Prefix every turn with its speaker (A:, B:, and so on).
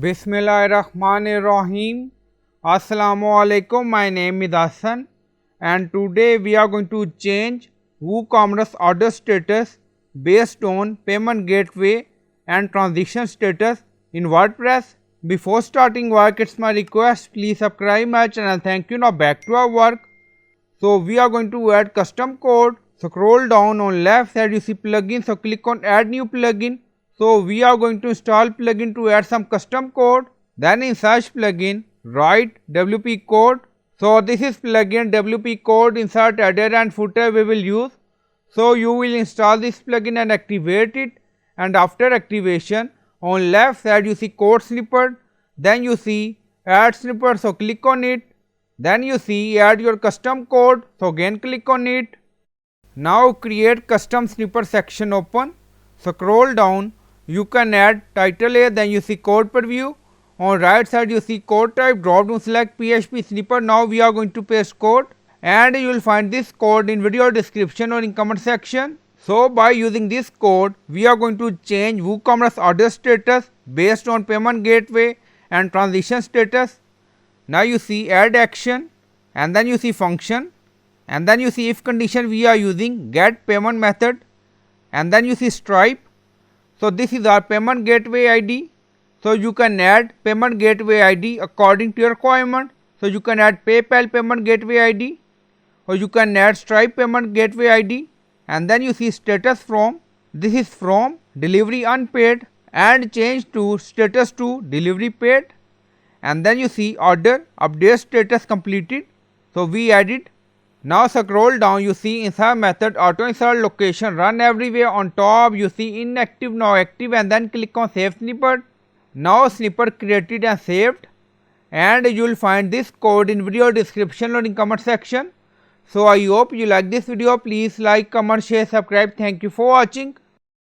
A: Bismillahirrahmanirrahim. Assalamu alaikum. My name is Hassan and today we are going to change WooCommerce order status based on payment gateway and transaction status in WordPress. Before starting work, it's my request, please subscribe my channel. Thank you. Now back to our work. So we are going to add custom code. Scroll down on left side, you see plugin. So click on add new plugin. So we are going to install plugin to add some custom code. Then in search plugin, write WP code. So this is plugin WP code, insert header and footer we will use. So you will install this plugin and activate it, and after activation on left side you see code snippet, then you see add snippet, so click on it. Then you see add your custom code, so again click on it. Now create custom snippet section open. Scroll down, you can add title here, then you see code preview. On right side you see code type, drop down select PHP snippet. Now we are going to paste code and you will find this code in video description or in comment section. So by using this code we are going to change WooCommerce order status based on payment gateway and transaction status. Now you see add action and then you see function and then you see if condition we are using get payment method and then you see Stripe. So this is our payment gateway ID. So you can add payment gateway ID according to your requirement. So you can add PayPal payment gateway ID or you can add Stripe payment gateway ID, and then you see status from, this is from delivery unpaid and change to status to delivery paid, and then you see order update status completed. So we add it. Now scroll down, you see insert method auto insert location run everywhere. On top you see inactive now active and then click on save snippet. Now snippet created and saved, and you will find this code in video description or in comment section. So I hope you like this video. Please like, comment, share, subscribe. Thank you for watching.